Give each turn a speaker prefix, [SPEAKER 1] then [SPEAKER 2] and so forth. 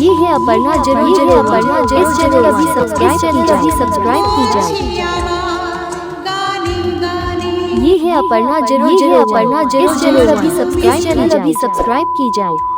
[SPEAKER 1] ये है अपर्णा, जरूर अपर्णा इस चैनल अभी सब्सक्राइब की जाए। ये है अपर्णा, जरूर अपर्णा इस चैनल अभी सब्सक्राइब की जाए।